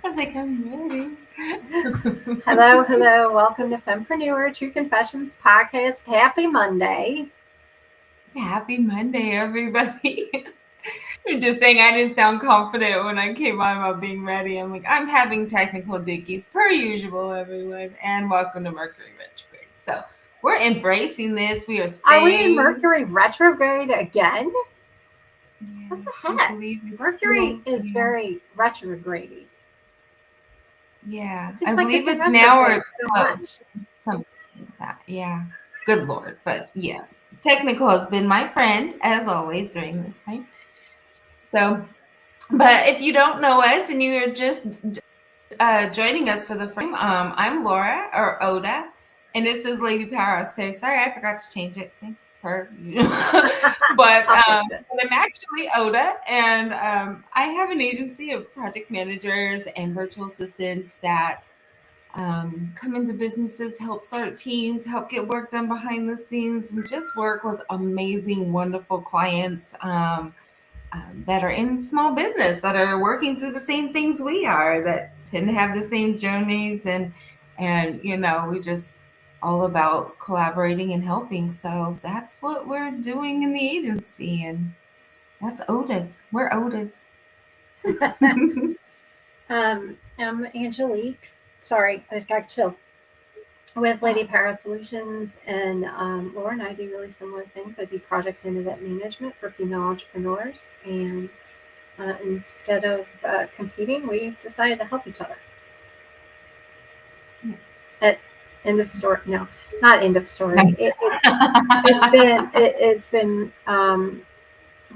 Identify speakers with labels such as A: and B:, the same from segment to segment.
A: I was like, I'm ready.
B: Hello. Welcome to Fempreneur True Confessions podcast. Happy Monday.
A: Happy Monday, everybody. You're just saying I didn't sound confident when I came on about being ready. I'm like, I'm having technical dickies per usual, everyone, and welcome to Mercury retrograde. So we're embracing this. We are
B: Are we in
A: staying.
B: Mercury retrograde again?
A: Yeah,
B: What the
A: I
B: heck?
A: believe it's
B: Mercury
A: still.
B: is
A: Yeah,
B: very retrograde.
A: yeah.
B: It
A: I
B: seems like it's
A: believe
B: in
A: it's now or
B: retrograde
A: it's
B: so
A: close.
B: much.
A: Something like that. Yeah. Good Lord. But yeah, technical has been my friend as always during this time. So, but if you don't know us and you're just joining us for the first time, I'm Laura or Oda, and this is Lady Powerhouse today. Sorry, I forgot to change it. Thank her. but,
B: I'll
A: um,
B: fix it.
A: but I'm actually Oda, and I have an agency of project managers and virtual assistants that come into businesses, help start teams, help get work done behind the scenes, and just work with amazing, wonderful clients. That are in small business that are working through the same things we are that tend to have the same journeys and we just all about collaborating and helping, so that's what we're doing in the agency, and that's Otis. We're Otis.
B: I'm Angelique. Sorry, I just got chill. With Lady Para Solutions, and Laura and I do really similar things. I do project and event management for female entrepreneurs, and instead of competing, we decided to help each other. At end of story. No, not end of story.
A: Nice.
B: It's been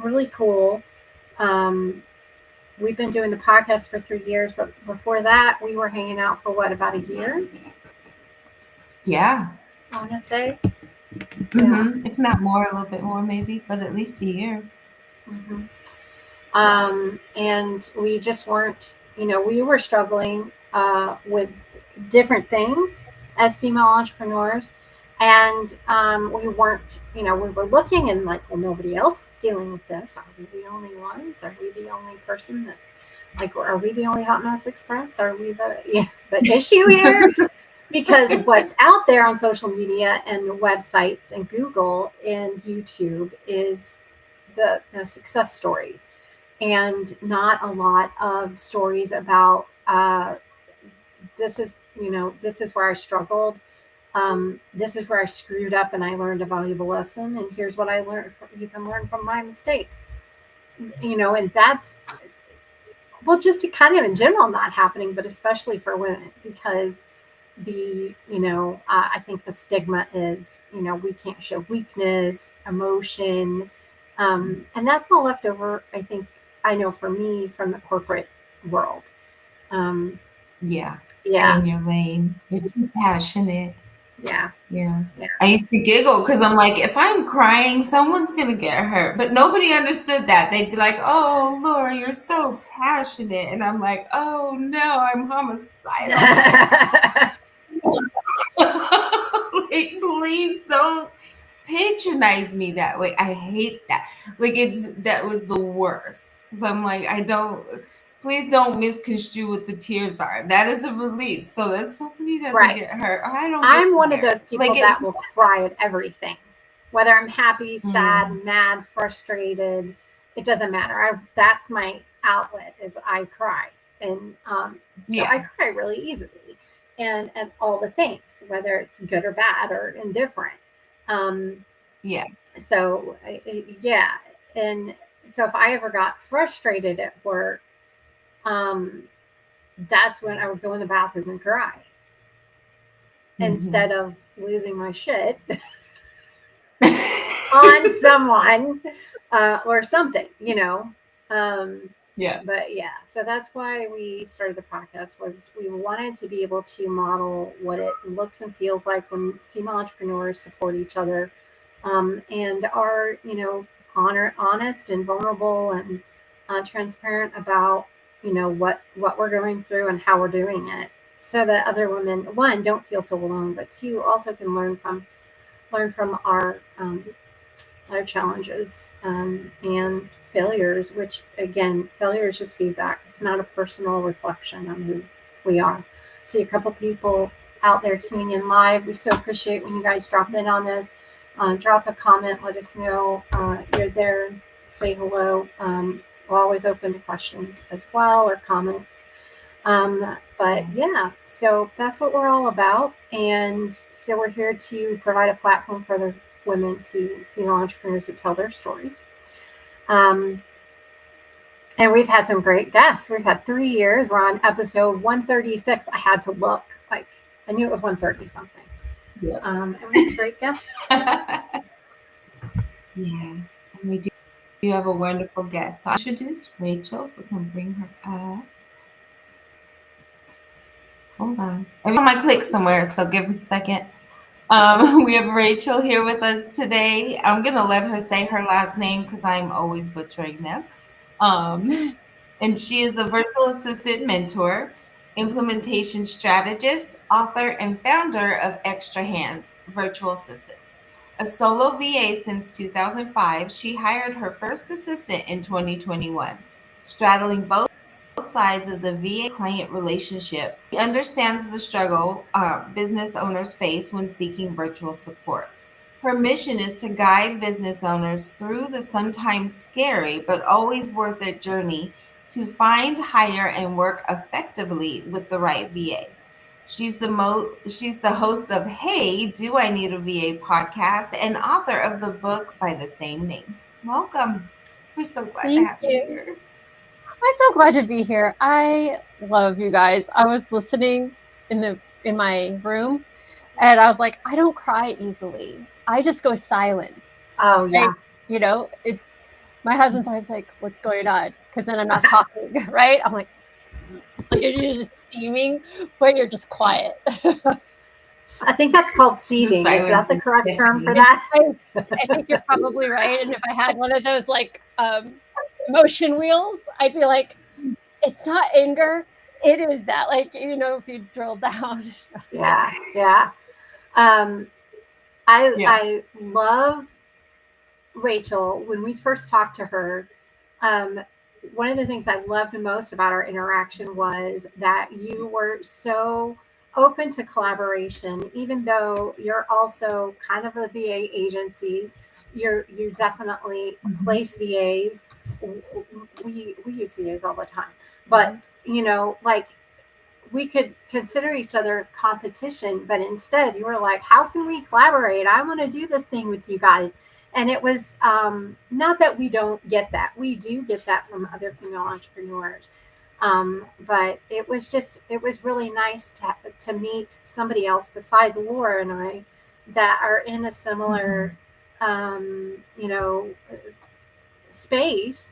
B: really cool. Um, we've been doing the podcast for 3 years, but before that, we were hanging out for what, about a year?
A: Yeah.
B: I want to say, yeah.
A: If not more, a little bit more maybe, but at least a year.
B: hmm and we just weren't, we were struggling with different things as female entrepreneurs. And we weren't, we were looking and like, well, nobody else is dealing with this. Are we the only ones? Are we the only person that's like, are we the only Hot Mess Express? Are we the issue here? Because what's out there on social media and websites and Google and YouTube is the success stories, and not a lot of stories about this is where I struggled. This is where I screwed up and I learned a valuable lesson. And here's what I learned. You can learn from my mistakes, and that's, well, just to kind of in general not happening, but especially for women, because I think the stigma is, we can't show weakness, emotion, and that's all left over. I think, I know for me, from the corporate world. Um,
A: Yeah, stay
B: yeah,
A: in your lane. You're too passionate.
B: yeah,
A: Yeah.
B: yeah.
A: I used to giggle because I'm like, if I'm crying, someone's gonna get hurt. But nobody understood that. They'd be like, "Oh, Laura, you're so passionate," and I'm like, "Oh no, I'm homicidal." Like, please don't patronize me that way. I hate that. Like, that was the worst because I'm like, I don't. Please don't misconstrue what the tears are. That is a release so that somebody doesn't
B: Right.
A: get hurt or I don't get
B: I'm one of
A: tired.
B: those
A: Like
B: people
A: it.
B: that will cry at everything, whether I'm happy,
A: Mm,
B: sad, mad, frustrated. It doesn't matter. That's my outlet. Is I cry, and so I
A: yeah,
B: cry really easily, and all the things, whether it's good or bad or indifferent. Um,
A: yeah.
B: so yeah, and so if I ever got frustrated at work, um, that's when I would go in the bathroom and cry instead
A: Hmm.
B: of losing my shit on someone or something, Um,
A: Yeah.
B: but yeah, so that's why we started the podcast. Was we wanted to be able to model what it looks and feels like when female entrepreneurs support each other, and are, honest and vulnerable and transparent about, what we're going through and how we're doing it, so that other women, one, don't feel so alone, but two, also can learn from our challenges, and failures, which again, failure is just feedback. It's not a personal reflection on who we are. See a couple people out there tuning in live. We so appreciate when you guys drop in on us. Drop a comment, let us know you're there, say hello. We're always open to questions as well or comments. But yeah, so that's what we're all about. And so we're here to provide a platform for the women to female entrepreneurs to tell their stories. And we've had some great guests. We've had 3 years. We're on episode 136. I had to look. Like, I knew it was 130 something.
A: Yeah.
B: And we have great guests.
A: Yeah. And we do have a wonderful guest. So I'll introduce Rachael. We're going to bring her up. Hold on. I might click somewhere, so give me a second. We have Rachael here with us today. I'm going to let her say her last name because I'm always butchering them. And she is a virtual assistant mentor, implementation strategist, author, and founder of Extra Hands Virtual Assistants. A solo VA since 2005, she hired her first assistant in 2021, straddling both sides of the VA client relationship. She understands the struggle business owners face when seeking virtual support. Her mission is to guide business owners through the sometimes scary but always worth it journey to find, hire, and work effectively with the right VA. She's the host of Hey, Do I Need a VA podcast and author of the book by the same name. Welcome. We're so glad to have you here.
C: I'm so glad to be here. I love you guys. I was listening in my room and I was like, I don't cry easily. I just go silent.
B: Oh yeah.
C: Like, you know, my husband's always like, what's going on? Because then I'm not talking, right? I'm like you're just steaming, but you're just quiet.
B: I think that's called seething. Is that the correct term for that?
C: I think you're probably right. And if I had one of those like motion wheels, I'd be like, it's not anger, it is that, like, you know, if you drill down.
B: Yeah. I love Rachael. When we first talked to her, one of the things I loved most about our interaction was that you were so open to collaboration, even though you're also kind of a VA agency. You definitely place VAs. We use VAs all the time, but you know, like we could consider each other competition, but instead you were like, how can we collaborate? I want to do this thing with you guys. And it was not that we don't get that. We do get that from other female entrepreneurs. But it was really nice to meet somebody else besides Laura and I that are in a similar, you know, space.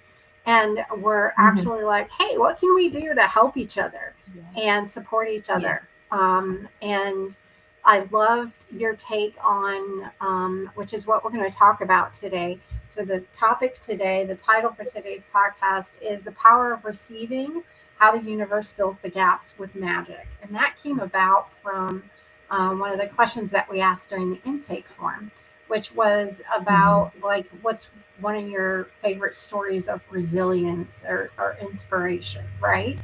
B: And we're actually like, hey, what can we do to help each other and support each other? And I loved your take on, which is what we're going to talk about today. So the topic today, the title for today's podcast is The Power of Receiving, How the Universe Fills the Gaps with Magic. And that came about from one of the questions that we asked during the intake form, which was about like, what's one of your favorite stories of resilience or inspiration, right?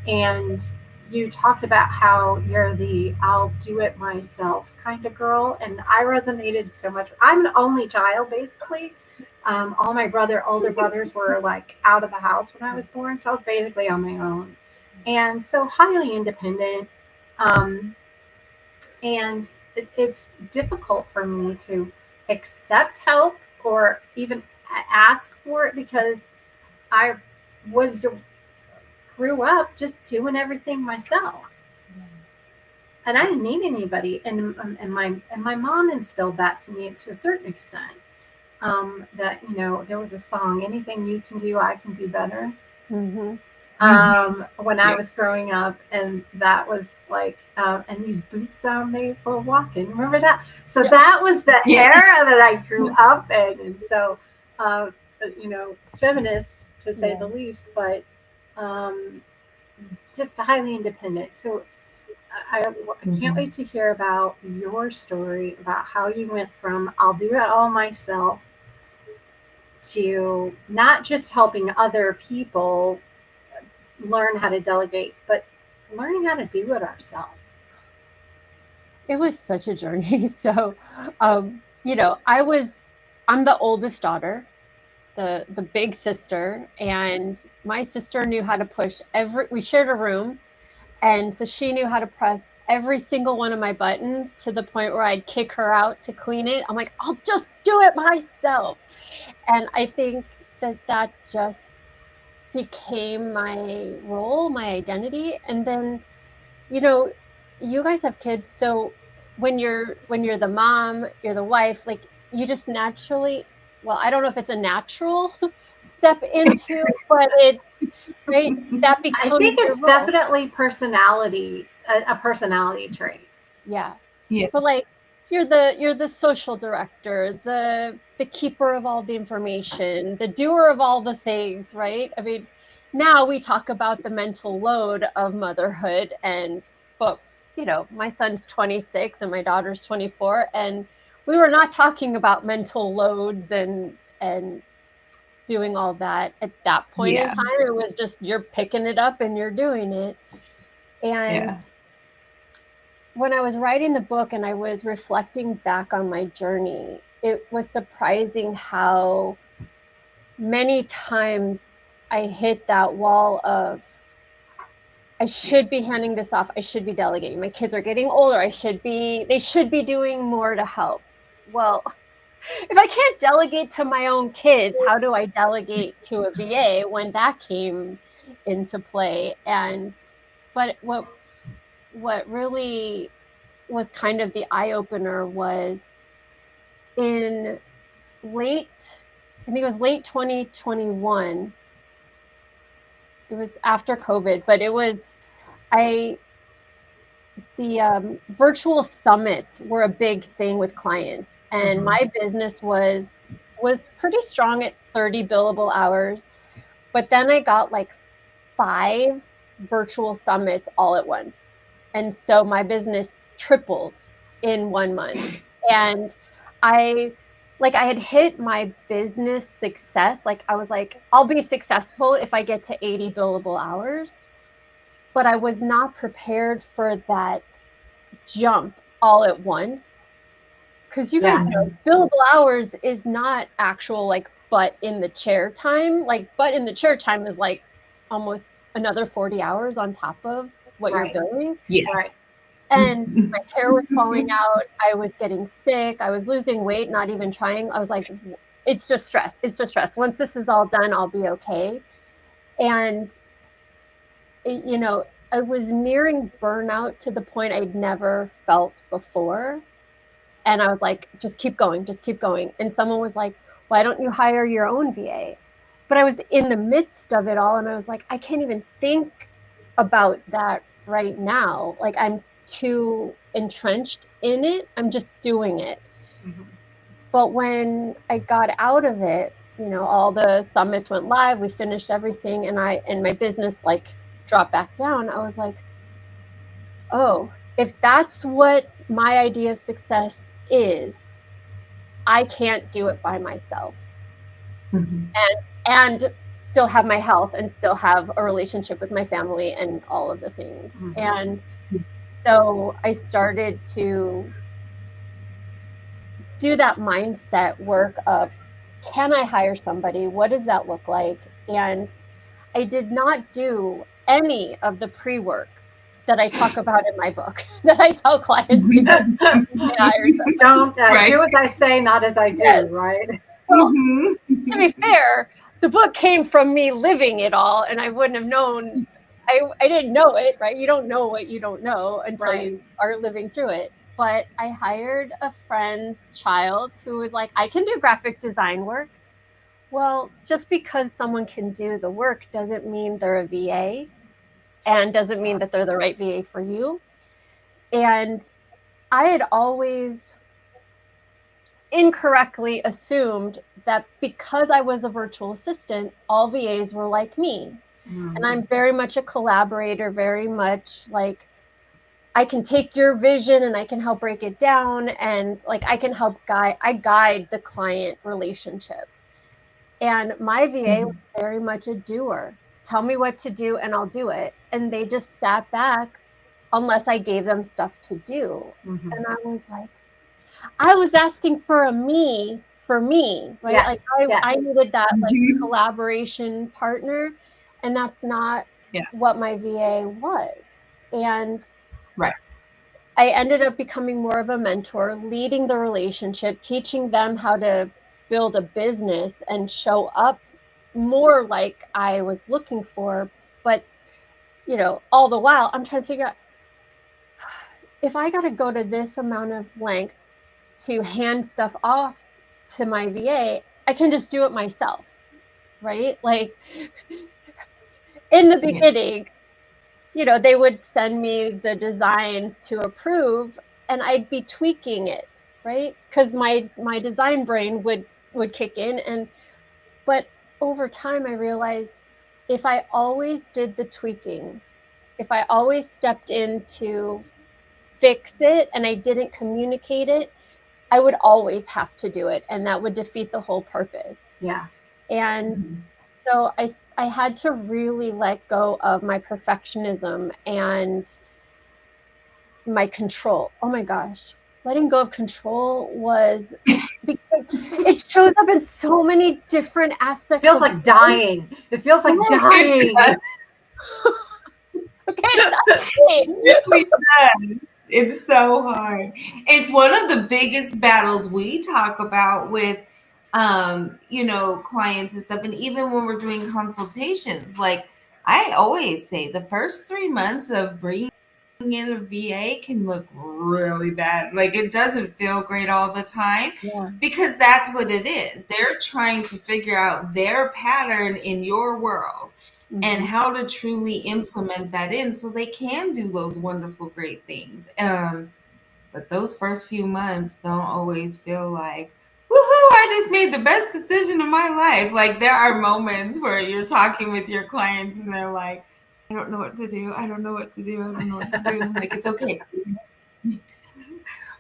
B: And you talked about how you're the I'll do it myself kind of girl. And I resonated so much. I'm an only child, basically. All my older brothers were like out of the house when I was born. So I was basically on my own. And so highly independent. And it's difficult for me to accept help or even ask for it because I grew up just doing everything myself, and I didn't need anybody. And my mom instilled that to me to a certain extent. That, you know, there was a song, "Anything you can do, I can do better." When I was growing up, and that was like, and these boots are made for walking. Remember that? So that was the era that I grew up in, and so, you know, feminist to say the least, but just highly independent. So I can't wait to hear about your story about how you went from I'll do it all myself to not just helping other people learn how to delegate, but learning how to do it ourselves.
C: It was such a journey. So, you know, I'm the oldest daughter, the big sister, and my sister knew how to push we shared a room, and so she knew how to press every single one of my buttons to the point where I'd kick her out to clean it. I'm like, I'll just do it myself. And I think that just became my role, my identity. And then, you know, you guys have kids, so when you're the mom, you're the wife, like you just naturally, well, I don't know if it's a natural step into, but it's right that
B: I
C: becomes
B: think
C: your
B: it's
C: role.
B: definitely a personality trait.
C: Yeah.
A: Yeah.
C: But like you're the social director, the keeper of all the information, the doer of all the things, right? I mean, now we talk about the mental load of motherhood, but you know, my son's 26 and my daughter's 24, and we were not talking about mental loads and doing all that at that point in
A: Yeah.
C: time. It was just you're picking it up and you're doing it. And
A: Yeah.
C: when I was writing the book and I was reflecting back on my journey, it was surprising how many times I hit that wall of I should be handing this off. I should be delegating. My kids are getting older. They should be doing more to help. Well, if I can't delegate to my own kids, how do I delegate to a VA when that came into play? But what really was kind of the eye opener was in I think it was late 2021. It was after COVID, but I, the virtual summits were a big thing with clients, and my business was pretty strong at 30 billable hours, but then I got like 5 virtual summits all at once. And so my business tripled in 1 month. And I I had hit my business success. Like I was like, I'll be successful if I get to 80 billable hours. But I was not prepared for that jump all at once. Because you guys know billable hours is not actual like butt in the chair time. Like butt in the chair time is like almost another 40 hours on top of what you're billing.
A: Yeah.
B: Right.
C: And my hair was falling out. I was getting sick. I was losing weight, not even trying. I was like, it's just stress. It's just stress. Once this is all done, I'll be okay. And, you know, I was nearing burnout to the point I'd never felt before. And I was like, just keep going, just keep going. And someone was like, why don't you hire your own VA? But I was in the midst of it all. And I was like, I can't even think about that right now. Like I'm too entrenched in it. I'm just doing it. But when I got out of it, you know, all the summits went live, we finished everything, and my business like dropped back down. I was like, oh, if that's what my idea of success is, I can't do it by myself. And still have my health and still have a relationship with my family and all of the things. And so I started to do that mindset work of, can I hire somebody? What does that look like? And I did not do any of the pre-work that I talk about in my book, that I tell clients to do.
B: Don't do as I say, not as I do, right?
C: Well, to be fair, the book came from me living it all, and I wouldn't have known. I didn't know it, right? You don't know what you don't know until you are living through it. But I hired a friend's child who was like, I can do graphic design work. Well, just because someone can do the work doesn't mean they're a VA, and doesn't mean that they're the right VA for you. And I had always incorrectly assumed that because I was a virtual assistant, all VAs were like me. And I'm very much a collaborator, very much like I can take your vision and I can help break it down, and like I can help guide the client relationship. And my VA was very much a doer. Tell me what to do and I'll do it. And they just sat back unless I gave them stuff to do. And I was like, I was asking for a me for me, right?
B: Yes,
C: Like
B: yes.
C: I needed that like collaboration partner, and that's not what my VA was. And
A: Right.
C: I ended up becoming more of a mentor, leading the relationship, teaching them how to build a business and show up more like I was looking for. But, you know, all the while, I'm trying to figure out if I got to go to this amount of length to hand stuff off to my VA, I can just do it myself, right? Like in the beginning, you know, they would send me the designs to approve and I'd be tweaking it, right? Because my design brain would kick in. And but over time I realized if I always did the tweaking, if I always stepped in to fix it and I didn't communicate it, I would always have to do it, and that would defeat the whole purpose.
B: Yes.
C: And so I had to really let go of my perfectionism and my control. Oh my gosh. Letting go of control was because it shows up in so many different aspects.
B: Feels like dying. It feels like dying.
C: Okay, that's
A: It really does. It's so hard. It's one of the biggest battles we talk about with you know, clients and stuff. And even when we're doing consultations, like I always say the first 3 months of bringing in a VA can look really bad. Like it doesn't feel great all the time because that's what it is. They're trying to figure out their pattern in your world and how to truly implement that in so they can do those wonderful, great things. But those first few months don't always feel like, woohoo, I just made the best decision of my life. Like there are moments where you're talking with your clients and they're like, I don't know what to do. I don't know what to do. I don't know what to do. I'm like, it's okay.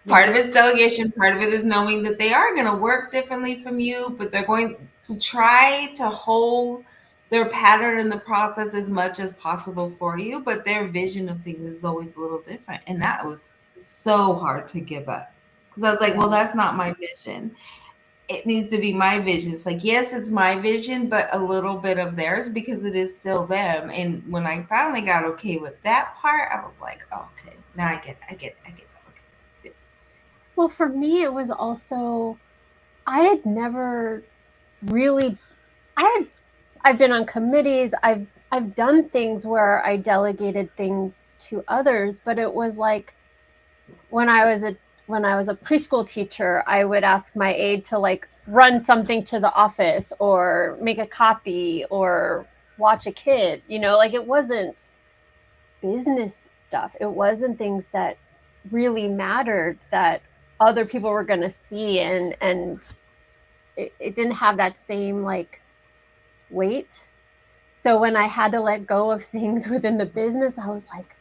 A: Part of it's delegation. Part of it is knowing that they are going to work differently from you, but they're going to try to hold their pattern in the process as much as possible for you. But their vision of things is always a little different. And that was so hard to give up because I was like, well, that's not my vision. It needs to be my vision. It's like, yes, it's my vision, but a little bit of theirs because it is still them. And when I finally got okay with that part, I was like, oh, okay, now I get it. Okay. Good.
C: Well, for me, it was also, I had never really, I've been on committees. I've done things where I delegated things to others, but it was like when I was a preschool teacher, I would ask my aide to like run something to the office or make a copy or watch a kid, you know, like it wasn't business stuff. It wasn't things that really mattered that other people were going to see, and it didn't have that same like weight. So when I had to let go of things within the business, I was like,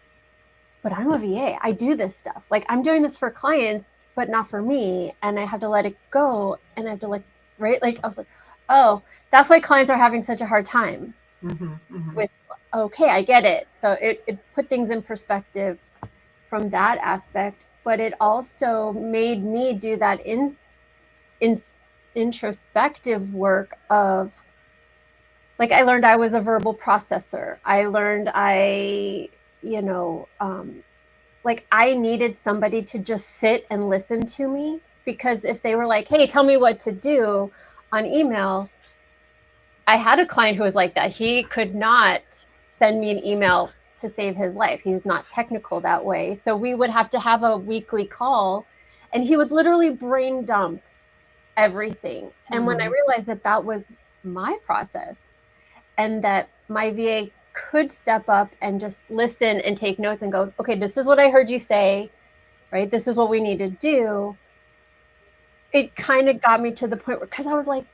C: but I'm a VA. I do this stuff. Like I'm doing this for clients, but not for me. And I have to let it go. And I have to like, right? Like I was like, oh, that's why clients are having such a hard time with, okay, I get it. So it put things in perspective from that aspect, but it also made me do that in introspective work of, like I learned I was a verbal processor. I learned like I needed somebody to just sit and listen to me, because if they were like, hey, tell me what to do on email, I had a client who was like that. He could not send me an email to save his life. He's not technical that way. So we would have to have a weekly call and he would literally brain dump everything. And when I realized that that was my process and that my VA could step up and just listen and take notes and go, okay, this is what I heard you say, right? This is what we need to do. It kind of got me to the point where, because I was like,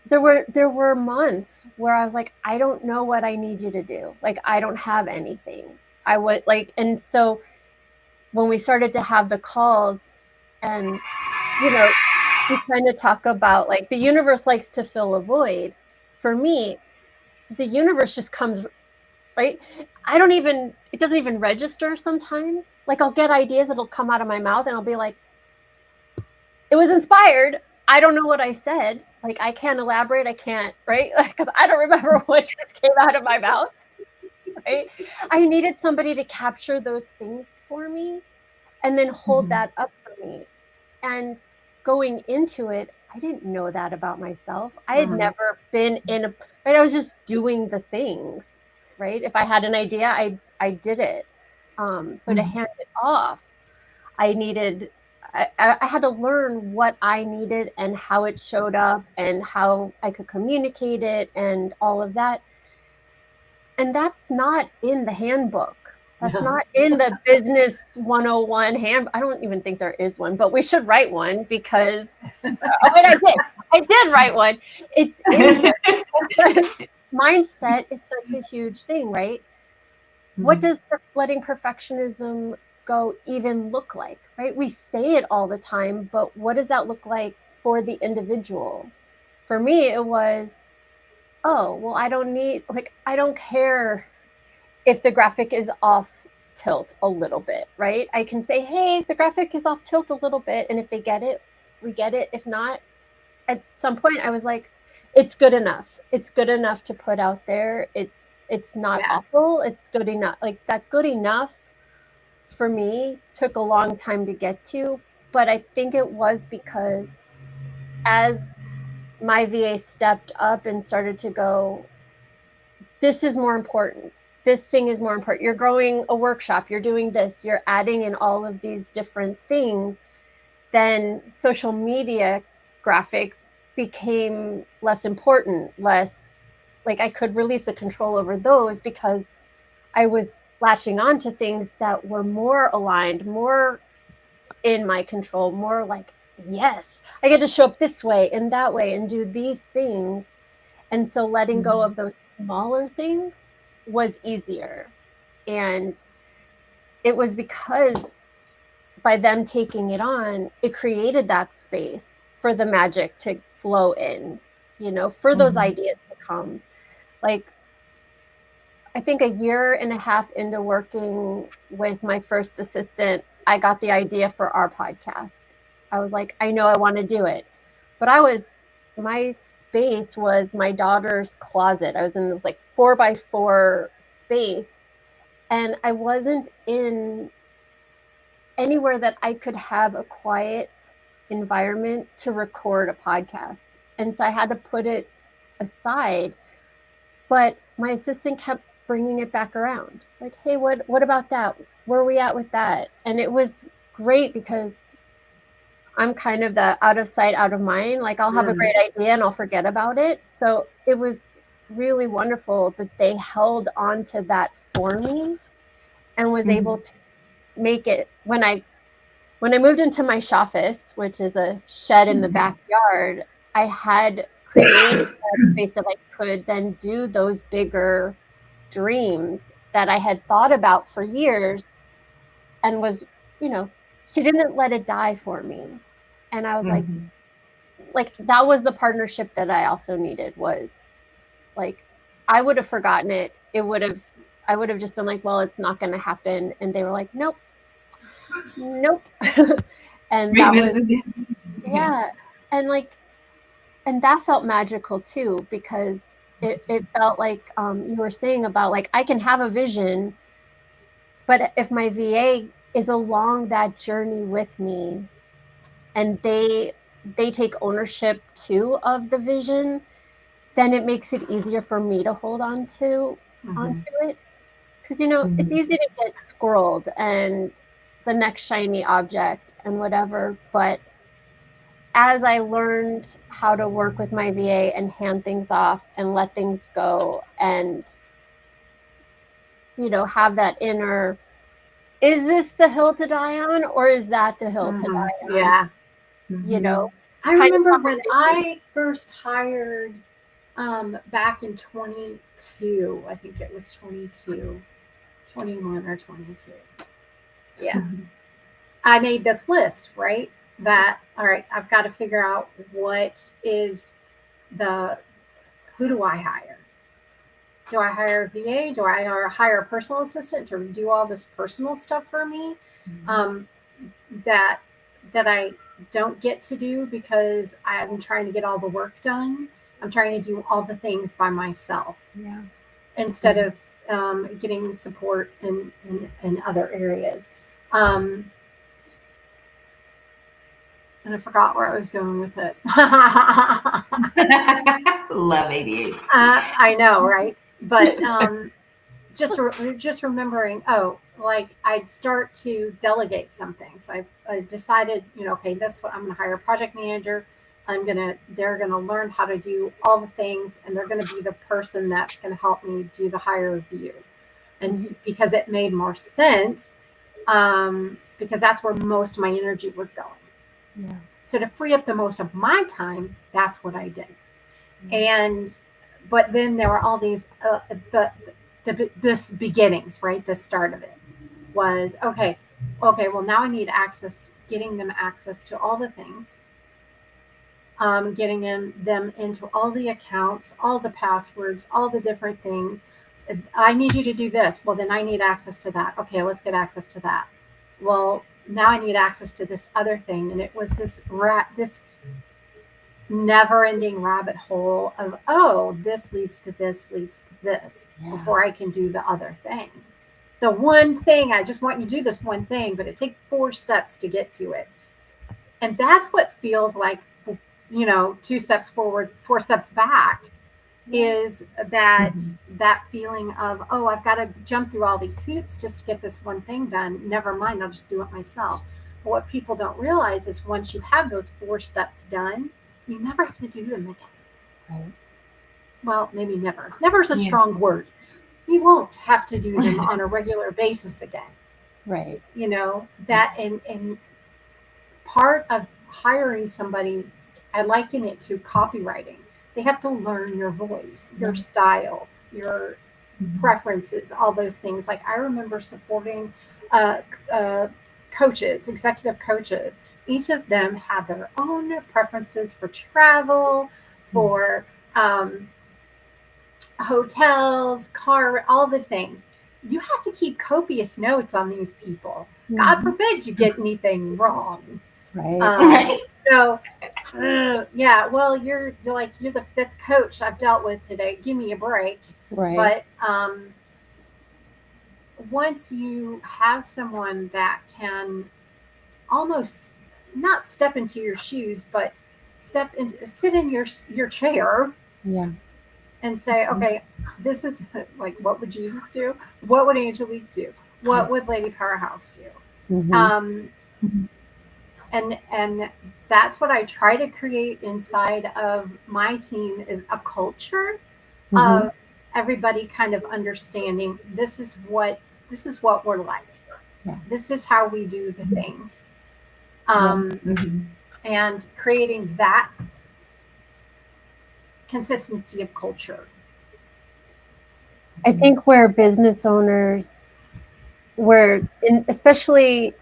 C: there were months where I was like, I don't know what I need you to do. Like, I don't have anything. I would like, and so when we started to have the calls and, you know, we kind of talk about like the universe likes to fill a void. For me, the universe just comes, right? It doesn't even register sometimes. Like I'll get ideas, it'll come out of my mouth and I'll be like, it was inspired. I don't know what I said. Like I can't elaborate. I can't, right? Because I don't remember what just came out of my mouth, right? I needed somebody to capture those things for me and then hold that up for me. And going into it, I didn't know that about myself. I had never been right? I was just doing the things, right? If I had an idea, I did it. So to hand it off, I had to learn what I needed and how it showed up and how I could communicate it and all of that. And that's not in the handbook. That's not in the business 101 handbook. I don't even think there is one, but we should write one because wait, I did write one. It's in mindset is such a huge thing, right? What does letting perfectionism go even look like, right? We say it all the time, but what does that look like for the individual? For me, it was, oh, well, I don't care if the graphic is off tilt a little bit, right? I can say, hey, the graphic is off tilt a little bit. And if they get it, we get it. If not, at some point I was like, it's good enough. It's good enough to put out there. It's not awful. It's good enough. Like that good enough for me took a long time to get to, but I think it was because as my VA stepped up and started to go, this is more important. This thing is more important. You're growing a workshop, you're doing this, you're adding in all of these different things, then social media graphics became less important, less like I could release the control over those because I was latching on to things that were more aligned, more in my control, more like, yes, I get to show up this way and that way and do these things. And so letting go of those smaller things was easier. And it was because by them taking it on, it created that space for the magic to flow in, for those ideas to come. Like, I think a year and a half into working with my first assistant, I got the idea for our podcast. I was like, I know I want to do it. But my space was my daughter's closet. I was in this like 4x4 space, and I wasn't in anywhere that I could have a quiet environment to record a podcast. And so I had to put it aside. But my assistant kept bringing it back around. Like, hey, what about that? Where are we at with that? And it was great because I'm kind of the out of sight, out of mind. Like I'll have a great idea and I'll forget about it. So it was really wonderful that they held on to that for me and was able to make it when I moved into my shoffice, which is a shed in the backyard, I had created that space that I could then do those bigger dreams that I had thought about for years and was, she didn't let it die for me. And I was like, that was the partnership that I also needed was like, I would have forgotten it. I would have just been like, well, it's not going to happen. And they were like, nope. And that was, and that felt magical too, because it felt like you were saying about like, I can have a vision, but if my VA is along that journey with me and they take ownership too of the vision, then it makes it easier for me to hold on to onto it. Because, it's easy to get squirreled and the next shiny object and whatever. But as I learned how to work with my VA and hand things off and let things go and, have that inner, is this the hill to die on or is that the hill to die on?
B: Yeah.
C: I
B: remember when I first hired back in 22, I think it was 21 or 22. Yeah. I made this list, right? that, all right, I've got to figure out what is who do I hire? Do I hire a VA? Do I hire a personal assistant to do all this personal stuff for me? Um, that that I don't get to do because I'm trying to get all the work done. I'm trying to do all the things by myself.
C: Yeah.
B: Instead of getting support in other areas. And I forgot where I was going with it.
A: Love ADHD.
B: I know, right? But just remembering, like I'd start to delegate something. So I decided, okay, this I'm going to hire a project manager. They're gonna learn how to do all the things, and they're going to be the person that's going to help me do the higher view. And because it made more sense, because that's where most of my energy was going.
C: Yeah.
B: So to free up the most of my time, that's what I did. But then there were all these this beginnings, right? The start of it was okay. Well, now I need getting them access to all the things, getting them into all the accounts, all the passwords, all the different things. I need you to do this. Well, then I need access to that. Okay, let's get access to that. Well, now I need access to this other thing, and it was this never-ending rabbit hole of this leads to this before I can do the other thing. The one thing, I just want you to do this one thing, but it takes 4 steps to get to it. And that's what feels like, 2 steps forward, 4 steps back, is that feeling of, I've got to jump through all these hoops just to get this one thing done. Never mind, I'll just do it myself. But what people don't realize is once you have those 4 steps done, you never have to do them again.
C: Right.
B: Well, maybe never. Never is a strong word. You won't have to do them on a regular basis again.
C: Right.
B: That and part of hiring somebody, I liken it to copywriting. They have to learn your voice, your style, your preferences, all those things. Like I remember supporting coaches, executive coaches. Each of them had their own preferences for travel, for hotels, car, all the things. You have to keep copious notes on these people. God forbid you get anything wrong.
C: Right.
B: So, well, you're the 5th coach I've dealt with today. Give me a break.
C: Right.
B: But once you have someone that can almost not step into your shoes, but sit in your chair.
C: Yeah.
B: And say, okay, this is like, what would Jesus do? What would Angelique do? What would Lady Powerhouse do? And that's what I try to create inside of my team, is a culture of everybody kind of understanding this is what we're like.
C: Yeah.
B: This is how we do the things. And creating that consistency of culture.
C: I think where business owners, especially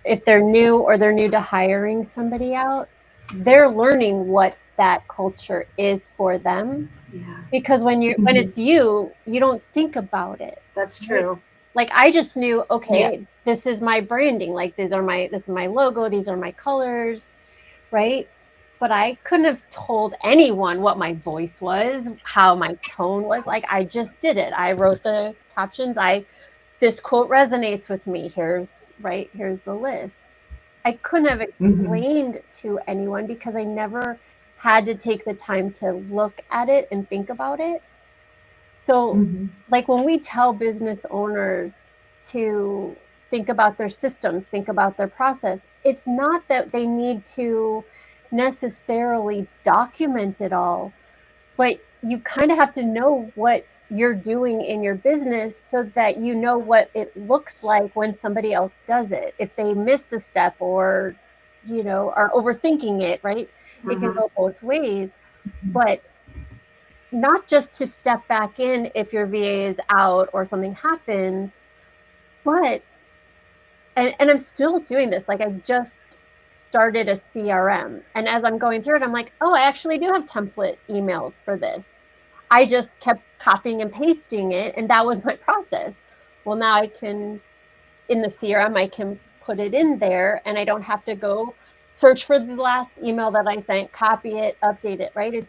C: if they're new to hiring somebody out, they're learning what that culture is for them.
B: Yeah.
C: Because when it's you don't think about it.
B: That's true.
C: Right? Like I just knew, okay, this is my branding. Like this is my logo. These are my colors, right? But I couldn't have told anyone what my voice was, how my tone was. Like I just did it. I wrote the captions. This quote resonates with me. Here's the list. I couldn't have explained to anyone because I never had to take the time to look at it and think about it. So like when we tell business owners to think about their systems, think about their process, it's not that they need to necessarily document it all, but you kind of have to know what you're doing in your business so that you know what it looks like when somebody else does it. If they missed a step or, are overthinking it, right? It can go both ways, but not just to step back in if your VA is out or something happens, but, and I'm still doing this. Like I just started a CRM. And as I'm going through it, I'm like, oh, I actually do have template emails for this. I just kept copying and pasting it, and that was my process. Well, now I can, in the CRM, I can put it in there, and I don't have to go search for the last email that I sent, copy it, update it, right?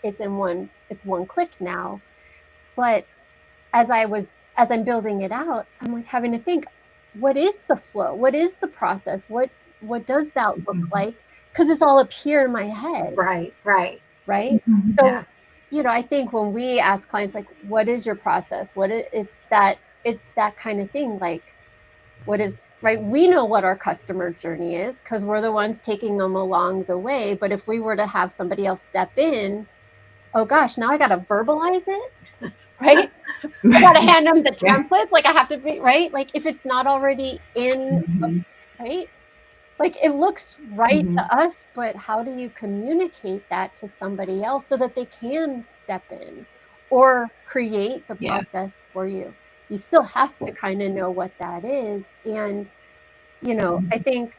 C: It's one click now. But as I'm building it out, I'm like having to think, what is the flow? What is the process? What does that look like? Because it's all up here in my head.
B: Right.
C: So, I think when we ask clients, like, what is your process? It's that kind of thing. Like, what is, right? We know what our customer journey is because we're the ones taking them along the way. But if we were to have somebody else step in, oh gosh, now I got to verbalize it, right? I got to hand them the templates. Like, I have to be, right? Like, if it's not already in, right? Like, it looks right to us, but how do you communicate that to somebody else so that they can step in or create the process for you? You still have to kind of know what that is. And, I think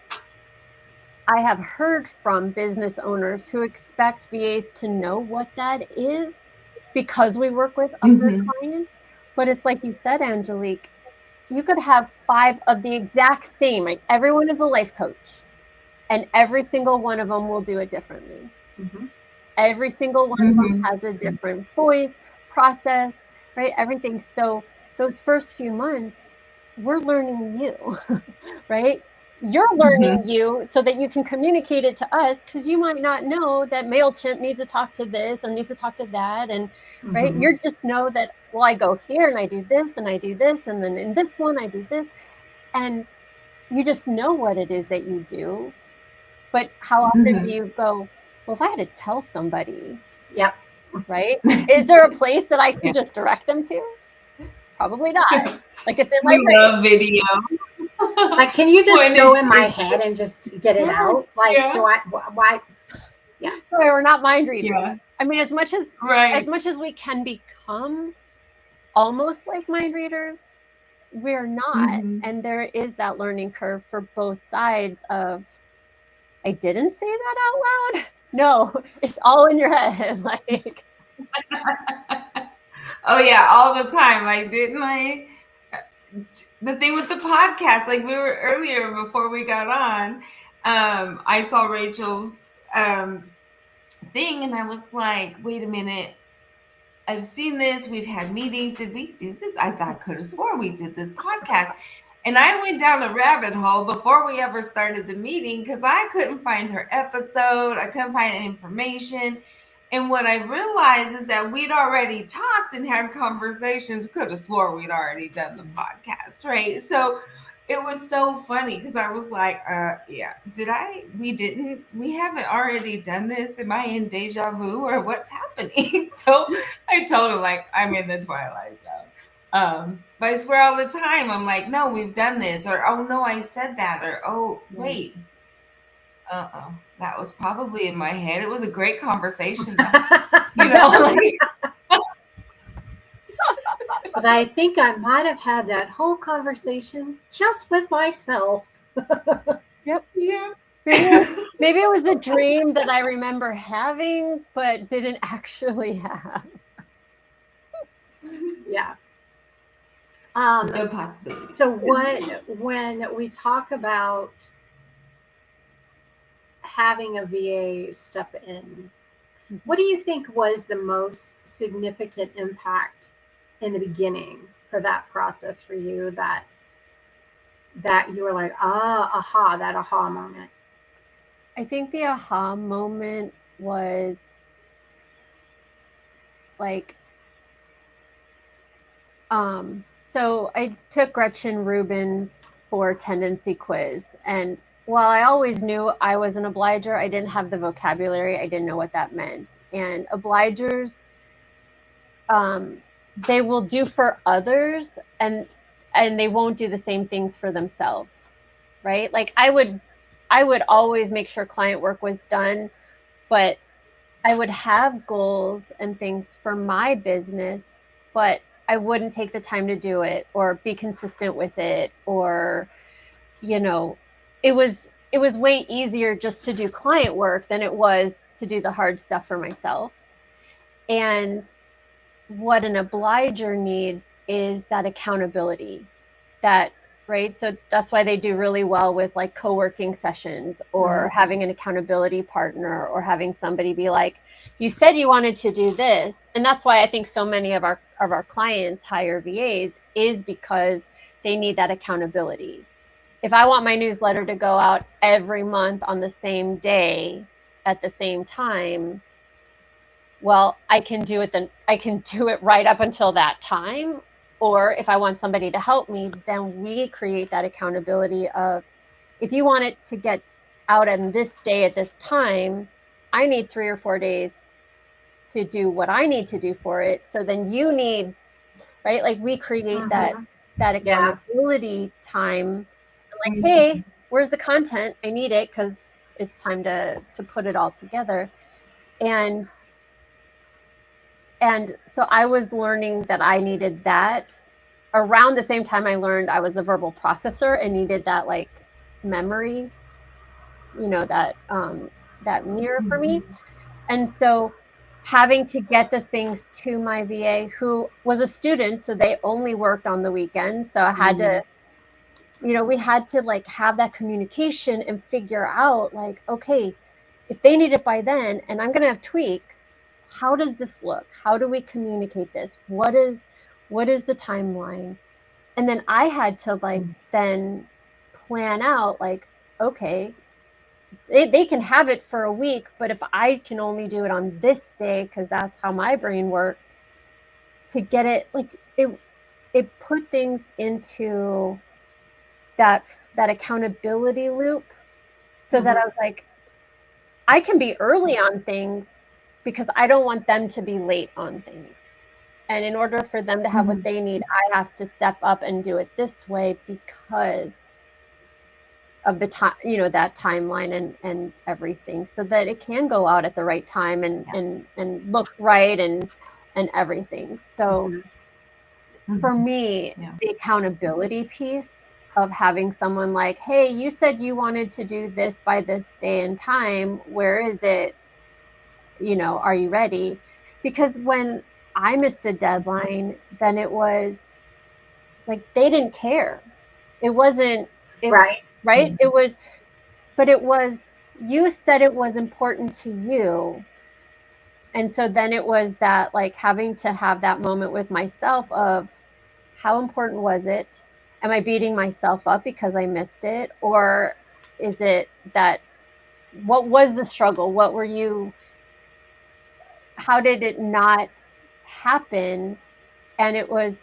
C: I have heard from business owners who expect VAs to know what that is because we work with other clients. But it's like you said, Angelique, you could have 5 of the exact same, like everyone is a life coach, and every single one of them will do it differently. Every single one of them has a different voice, process, right? Everything. So those first few months, we're learning you, right? You're learning you so that you can communicate it to us, because you might not know that MailChimp needs to talk to this or needs to talk to that. And right, you just know that, well, I go here and I do this and I do this, and then in this one I do this. And you just know what it is that you do. But how often do you go, well, if I had to tell somebody,
B: Yep.
C: right? Is there a place that I can just direct them to? Probably not. Like, it's in my brain.
A: Love video.
B: Like, can you just go in my head and just get it out? Like, do I? Why? Yeah.
C: Sorry, we're not mind readers.
A: Yeah.
C: I mean, as much as we can become almost like mind readers, we're not. And there is that learning curve for both sides of, I didn't say that out loud. No, it's all in your head. Like,
A: oh yeah, all the time. Like, didn't I? The thing with the podcast, like we were earlier before we got on, I saw Rachel's thing, and I was like, wait a minute. I've seen this. We've had meetings. Did we do this? I could have swore we did this podcast. And I went down a rabbit hole before we ever started the meeting because I couldn't find her episode. I couldn't find any information. And what I realized is that we'd already talked and had conversations. Could have swore we'd already done the podcast, right? So it was so funny because I was like, yeah, we haven't already done this. Am I in deja vu or what's happening? So I told him, like, I'm in the twilight zone. But I swear all the time, I'm like, no, we've done this, or, oh no, I said that, or, oh, wait. That was probably in my head. It was a great conversation though.
B: But I think I might have had that whole conversation just with myself.
C: Yep.
A: Yeah.
C: Maybe it was a dream that I remember having, but didn't actually have.
B: Yeah.
A: Good possibility.
B: So when we talk about having a VA step in, what do you think was the most significant impact in the beginning for that process for you, that you were like, that aha moment?
C: I think the aha moment was like, so I took Gretchen Rubin's 4 tendency quiz, and while I always knew I was an obliger, I didn't have the vocabulary. I didn't know what that meant. And obligers, they will do for others, and they won't do the same things for themselves, right? Like, I would always make sure client work was done, but I would have goals and things for my business, but I wouldn't take the time to do it or be consistent with it, or, it it was way easier just to do client work than it was to do the hard stuff for myself. And what an obliger needs is that accountability, that, right? So that's why they do really well with like co-working sessions, or having an accountability partner, or having somebody be like, you said you wanted to do this. And that's why I think so many of our clients hire VAs, is because they need that accountability. If I want my newsletter to go out every month on the same day at the same time, well, I can do it right up until that time. Or if I want somebody to help me, then we create that accountability of, if you want it to get out on this day at this time, I need 3 or 4 days to do what I need to do for it. So then you need, right? Like we create that accountability time. Like, hey, where's the content? I need it because it's time to put it all together. And so I was learning that I needed that around the same time I learned I was a verbal processor and needed that like memory, that mirror for me. And so having to get the things to my VA, who was a student, so they only worked on the weekends. So I had to, we had to like have that communication and figure out like, okay, if they need it by then and I'm going to have tweaks, how does this look? How do we communicate this? What is the timeline? And then I had to like then plan out like, okay, they can have it for a week, but if I can only do it on this day, because that's how my brain worked, to get it, like it put things into that accountability loop, so that I was like, I can be early on things because I don't want them to be late on things. And in order for them to have what they need, I have to step up and do it this way because of the time, that timeline and everything, so that it can go out at the right time and look right and everything. So for me, the accountability piece of having someone like, hey, you said you wanted to do this by this day and time, where is it? Are you ready? Because when I missed a deadline, then it was like they didn't care. It wasn't right. It was, but it was, you said it was important to you. And so then it was that like having to have that moment with myself of, how important was it? Am I beating myself up because I missed it? Or is it that, what was the struggle? What were you, how did it not happen? And it was,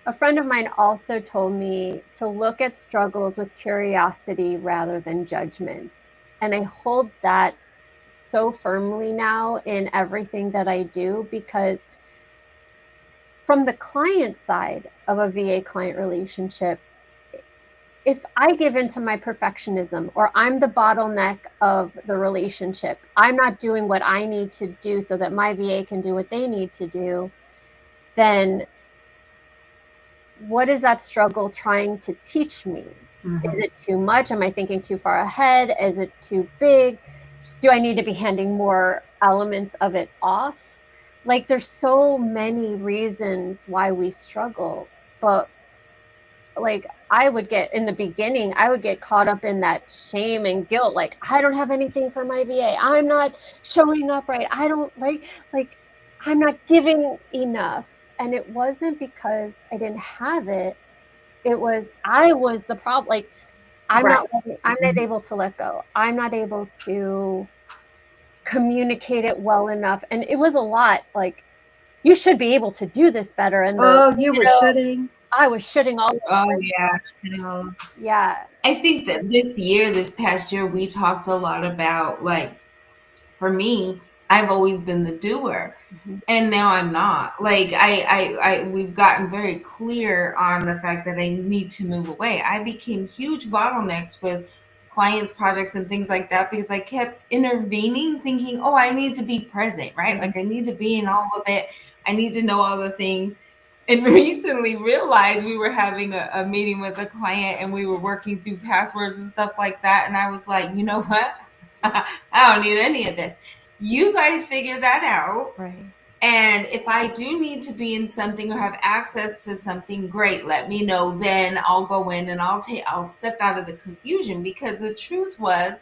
C: a friend of mine also told me to look at struggles with curiosity rather than judgment. And I hold that so firmly now in everything that I do, because from the client side of a VA client relationship, if I give into my perfectionism, or I'm the bottleneck of the relationship, I'm not doing what I need to do so that my VA can do what they need to do, then what is that struggle trying to teach me? Is it too much? Am I thinking too far ahead? Is it too big? Do I need to be handing more elements of it off? Like, there's so many reasons why we struggle, but like I would get, in the beginning, I would get caught up in that shame and guilt. Like, I don't have anything for my VA. I'm not showing up right. I don't, right? Like, I'm not giving enough. And it wasn't because I didn't have it. It was, I was the problem. Like, I'm not able to let go. I'm not able to communicate it well enough. And it was a lot. Like, you should be able to do this better. And
B: you were shitting.
C: I was shitting all the time.
A: Oh yeah.
C: Yeah.
A: I think that this past year, we talked a lot about, like, for me, I've always been the doer. And now I'm not. Like, we've gotten very clear on the fact that I need to move away. I became huge bottlenecks with clients, projects, and things like that, because I kept intervening, thinking, I need to be present, right? Like, I need to be in all of it. I need to know all the things. and recently realized we were having a meeting with a client and we were working through passwords and stuff like that. And I was like, you know what? I don't need any of this. You guys figure that out.
C: Right.
A: And if I do need to be in something or have access to something, great, let me know. Then I'll go in and I'll step out of the confusion, because the truth was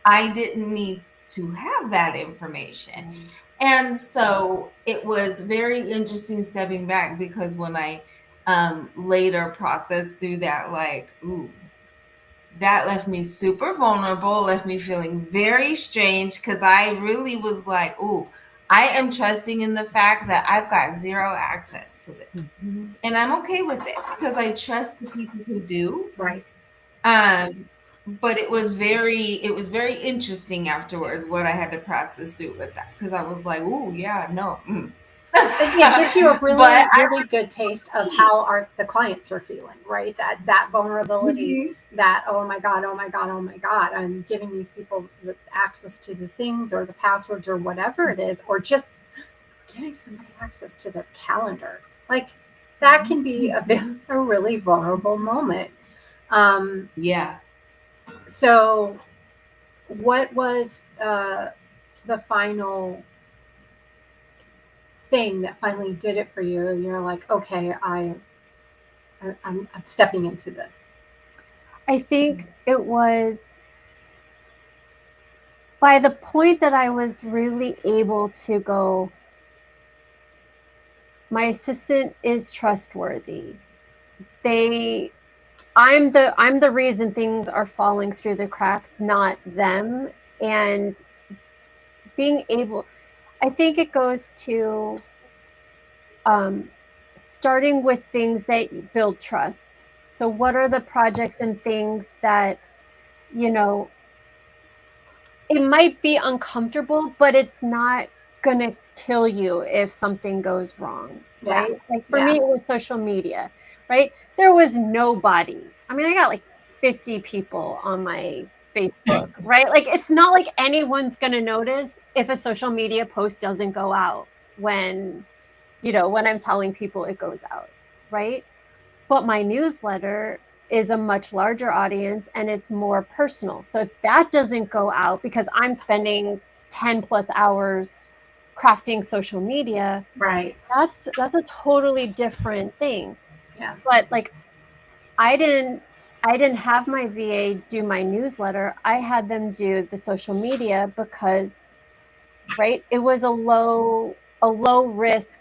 A: I didn't need to have that information. And so it was very interesting stepping back, because when I later processed through that, like, ooh, that left me super vulnerable, left me feeling very strange, because I really was like, ooh, I am trusting in the fact that I've got zero access to this.
C: Mm-hmm.
A: And I'm okay with it because I trust the people who do.
B: Right.
A: But it was very interesting afterwards what I had to process through with that, because I was like, ooh, yeah, no.
B: It gives you a really,
A: But
B: really good taste of how the clients are feeling, right? That vulnerability, that, oh my God, I'm giving these people the access to the things or the passwords or whatever it is, or just giving somebody access to their calendar. Like, that can be a really vulnerable moment.
A: Yeah.
B: So what was the final thing that finally did it for you? You're like, okay, I'm stepping into this.
C: I think it was by the point that I was really able to go, my assistant is trustworthy. I'm the reason things are falling through the cracks, not them. And being able, I think it goes to starting with things that build trust. So what are the projects and things that, you know, it might be uncomfortable, but it's not going to kill you if something goes wrong, right?
B: Yeah.
C: Like for me, it was social media, right? There was nobody. I mean, I got like 50 people on my Facebook, right? Like it's not like anyone's going to notice if a social media post doesn't go out when, when I'm telling people it goes out, right? But my newsletter is a much larger audience and it's more personal. So if that doesn't go out because I'm spending 10 plus hours crafting social media,
B: Right.
C: that's a totally different thing.
B: Yeah.
C: But like I didn't have my VA do my newsletter. I had them do the social media because right, it was a low risk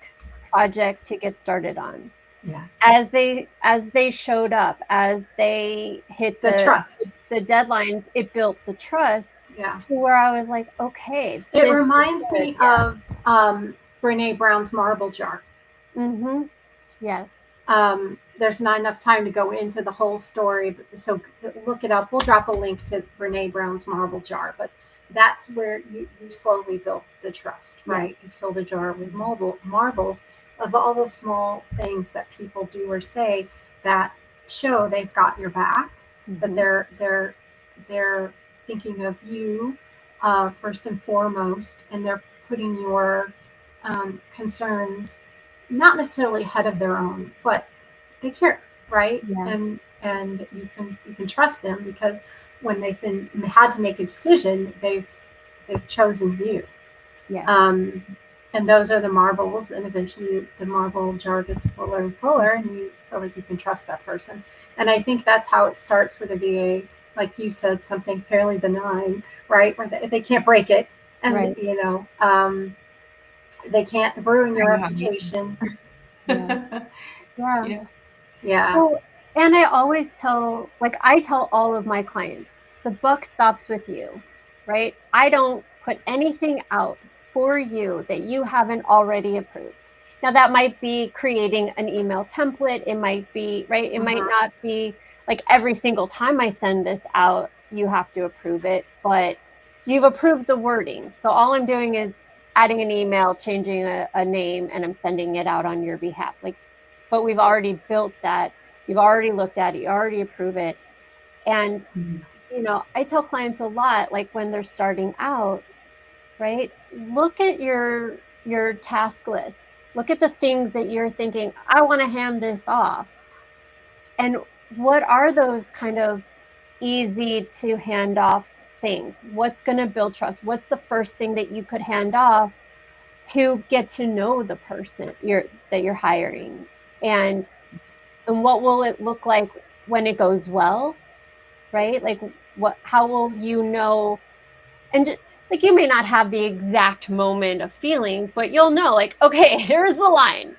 C: project to get started on.
B: Yeah.
C: As they showed up, as they hit
B: The trust.
C: the deadlines, it built the trust.
B: Yeah.
C: To where I was like, okay.
B: It reminds me of Brene Brown's marble jar.
C: Mm-hmm. Yes.
B: There's not enough time to go into the whole story, so look it up. We'll drop a link to Brene Brown's marble jar, but that's where you slowly build the trust, right?
C: Yes.
B: You fill the jar with marbles of all the small things that people do or say that show they've got your back,
C: Mm-hmm.
B: that they're thinking of you first and foremost, and they're putting your concerns not necessarily ahead of their own, but they care, right?
C: Yeah.
B: And you can trust them because when they've had to make a decision, they've chosen you.
C: Yeah.
B: And those are the marbles, and eventually the marble jar gets fuller and fuller, and you feel like you can trust that person. And I think that's how it starts with a VA, like you said, something fairly benign, right? Where they can't break it, and
C: right.
B: They can't ruin your reputation.
C: Yeah.
A: Yeah.
B: Yeah.
C: So, and I tell all of my clients, the buck stops with you, right? I don't put anything out for you that you haven't already approved. Now, that might be creating an email template. It might be, right? It might not be like every single time I send this out, you have to approve it, but you've approved the wording. So all I'm doing is adding an email, changing a name, and I'm sending it out on your behalf. Like, but we've already built that. You've already looked at it. You already approve it. And, I tell clients a lot, like when they're starting out, right? Look at your task list. Look at the things that you're thinking, I want to hand this off. And what are those kind of easy to hand off things? What's going to build trust? What's the first thing that you could hand off to get to know the person that you're hiring? And what will it look like when it goes well, right? Like how will you know? And just, like, you may not have the exact moment of feeling, but you'll know, like, okay, here's the line.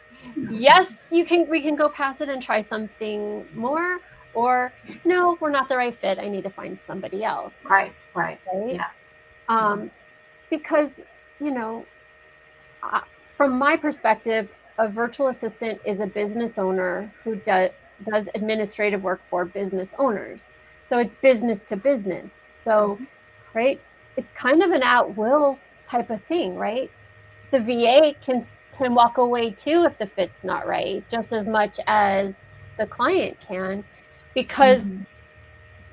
C: Yes, we can go past it and try something more, or no, we're not the right fit. I need to find somebody else.
B: Right.
C: Yeah. Because, you know, from my perspective, a virtual assistant is a business owner who does administrative work for business owners. So it's business to business. So, right, it's kind of an at-will type of thing, right? The VA can walk away too if the fit's not right, just as much as the client can, because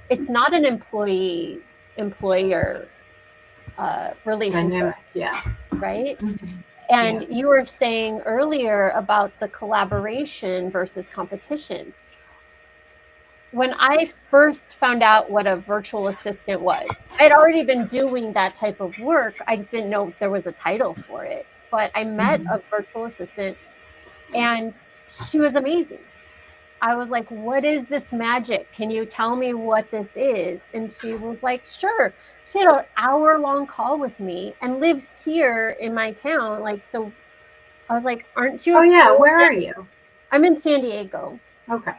C: it's not an employee-employer relationship.
B: Dynamic, yeah.
C: Right? And you were saying earlier about the collaboration versus competition. When I first found out what a virtual assistant was, I'd already been doing that type of work. I just didn't know there was a title for it. But I met a virtual assistant and she was amazing. I was like, what is this magic? Can you tell me what this is? And she was like, sure. She had an hour-long call with me and lives here in my town. Like, so I was like, aren't you?
B: Oh, yeah. Where are you?
C: I'm in San Diego.
B: Okay.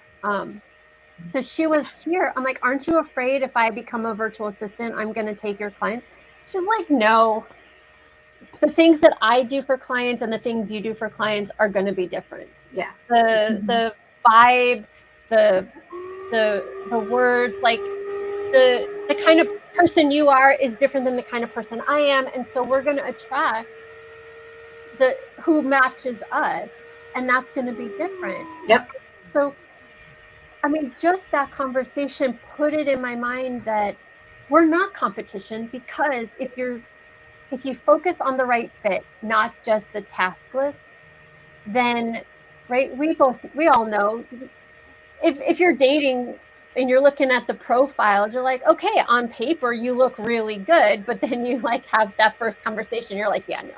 C: So she was here. I'm like, aren't you afraid if I become a virtual assistant, I'm going to take your clients? She's like, no. The things that I do for clients and the things you do for clients are going to be different.
B: Yeah.
C: The vibe, the words, like the kind of person you are is different than the kind of person I am, and so we're going to attract who matches us, and that's going to be different.
B: Yep.
C: So, I mean, just that conversation put it in my mind that we're not competition, because if you focus on the right fit, not just the task list, then, right, we all know, if you're dating and you're looking at the profiles, you're like, okay, on paper you look really good, but then you like have that first conversation, you're like, yeah, no.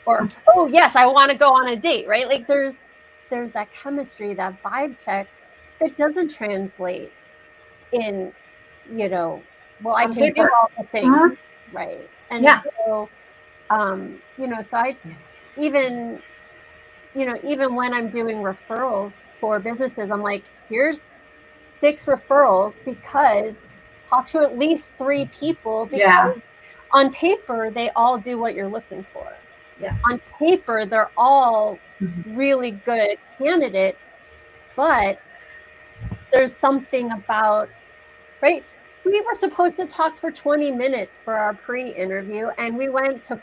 C: Or, oh yes, I want to go on a date, right? Like there's that chemistry, that vibe check that doesn't translate in, well, I can do all the things, right? And so, so I even when I'm doing referrals for businesses, I'm like, here's 6 referrals, because talk to at least 3 people, because on paper, they all do what you're looking for.
B: Yes.
C: On paper, they're all really good candidates, but there's something about, right? We were supposed to talk for 20 minutes for our pre-interview, and we went to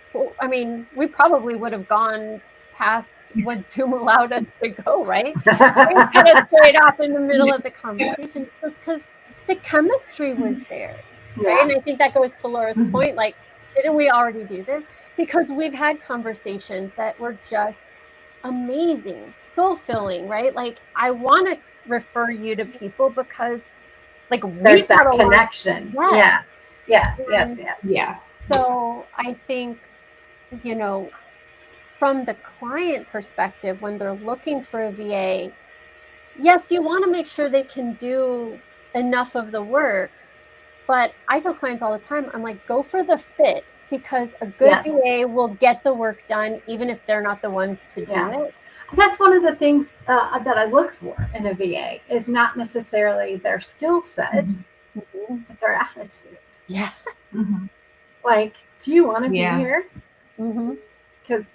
C: we probably would have gone past what Zoom allowed us to go, right? We cut us straight off in the middle of the conversation, just because the chemistry was there, right? And I think that goes to Laura's point, like, didn't we already do this? Because we've had conversations that were just amazing, soul-filling, right? Like, I want to refer you to people because, like,
B: there's that connection. Yes.
C: Yeah. So I think, from the client perspective, when they're looking for a VA, yes, you want to make sure they can do enough of the work. But I tell clients all the time, I'm like, go for the fit, because a good VA will get the work done, even if they're not the ones to do it.
B: That's one of the things that I look for in a VA, is not necessarily their skill set, but their attitude.
C: Yeah.
B: Like, do you want to be here? Because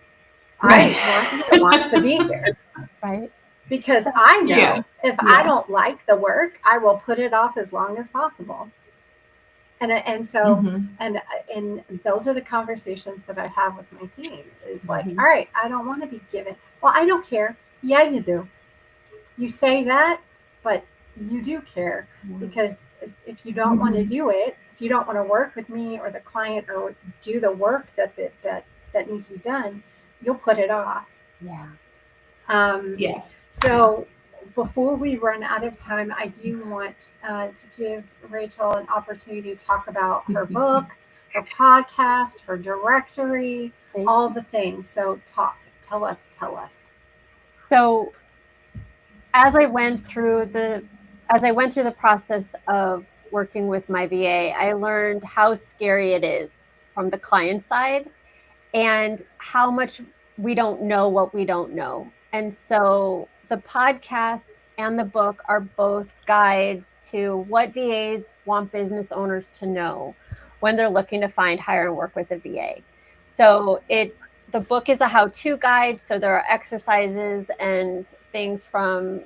B: I want to be here.
C: Right.
B: Because I know if I don't like the work, I will put it off as long as possible. And so and those are the conversations that I have with my team. Is like, all right, I don't want to be given. Well, I don't care. Yeah, you do. You say that, but you do care, because if you don't want to do it, if you don't want to work with me or the client or do the work that needs to be done, you'll put it off.
C: Yeah.
A: Yeah.
B: So before we run out of time, I do want to give Rachel an opportunity to talk about her book, her podcast, her directory, all the things. So tell us.
C: So as I went through the process of working with my VA, I learned how scary it is from the client side and how much we don't know what we don't know. And so the podcast and the book are both guides to what VAs want business owners to know when they're looking to find, hire, and work with a VA. So the book is a how-to guide. So there are exercises and things from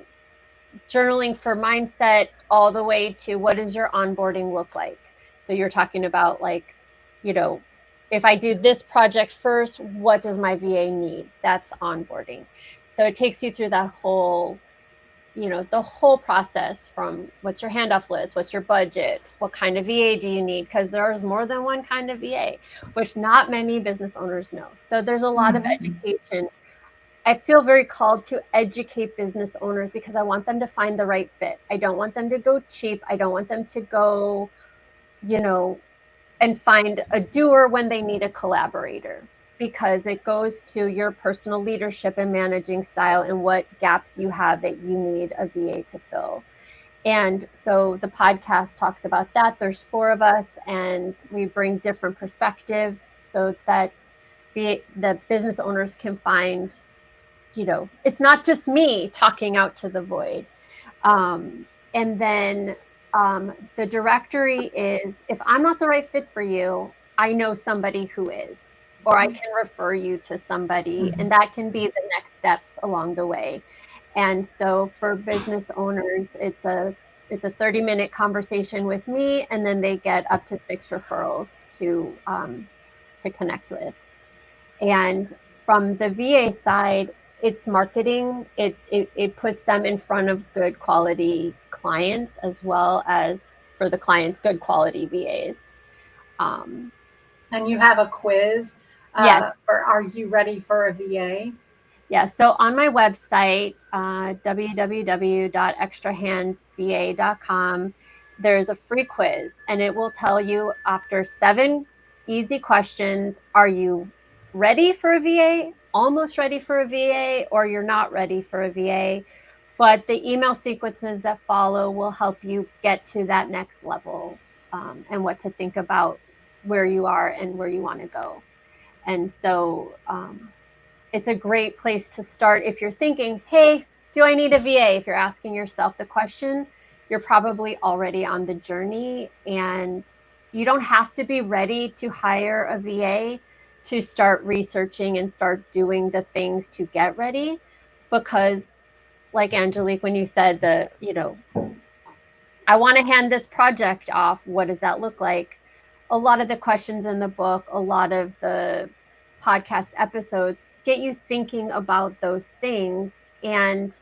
C: journaling for mindset all the way to what does your onboarding look like. So you're talking about like, if I do this project first, what does my VA need? That's onboarding. So it takes you through that whole, the whole process from what's your handoff list, what's your budget, what kind of VA do you need? Because there's more than one kind of VA, which not many business owners know. So there's a lot of education. I feel very called to educate business owners because I want them to find the right fit. I don't want them to go cheap. I don't want them to go, and find a doer when they need a collaborator, because it goes to your personal leadership and managing style and what gaps you have that you need a VA to fill. And so the podcast talks about that. There's 4 of us, and we bring different perspectives so that the business owners can find, it's not just me talking out to the void. And then the directory is, if I'm not the right fit for you, I know somebody who is, or I can refer you to somebody, and that can be the next steps along the way. And so for business owners, it's a 30-minute conversation with me, and then they get up to 6 referrals to connect with. And from the VA side, it's marketing. It puts them in front of good quality clients, as well as for the clients, good quality VAs.
B: And you have a quiz.
C: Yes.
B: For Are You Ready for a VA?
C: Yeah. So on my website, www.extrahandsva.com, there's a free quiz, and it will tell you after 7 easy questions, are you ready for a VA, almost ready for a VA, or you're not ready for a VA? But the email sequences that follow will help you get to that next level, and what to think about where you are and where you want to go. And so it's a great place to start if you're thinking, hey, do I need a VA? If you're asking yourself the question, you're probably already on the journey, and you don't have to be ready to hire a VA to start researching and start doing the things to get ready. Because like Angelique, when you said I want to hand this project off, what does that look like? A lot of the questions in the book, a lot of the podcast episodes get you thinking about those things. And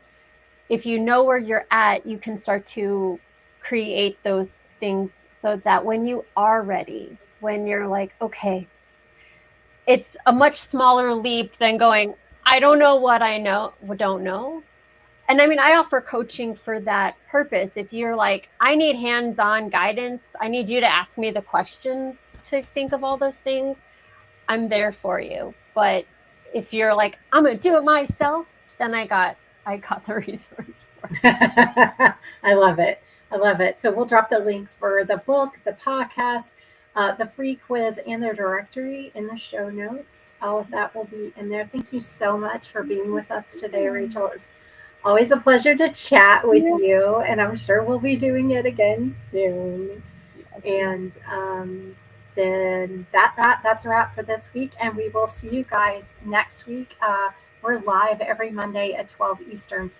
C: if you know where you're at, you can start to create those things so that when you are ready, when you're like, okay, it's a much smaller leap than going, I don't know what I don't know. And I mean, I offer coaching for that purpose. If you're like, I need hands-on guidance, I need you to ask me the questions to think of all those things, I'm there for you. But if you're like, I'm gonna do it myself, then I got the resource for it.
B: I love it. So we'll drop the links for the book, the podcast, the free quiz, and the directory in the show notes. All of that will be in there. Thank you so much for being with us today, Rachel. It's always a pleasure to chat with you, and I'm sure we'll be doing it again soon. And then that's a wrap for this week, and we will see you guys next week. We're live every Monday at 12 Eastern.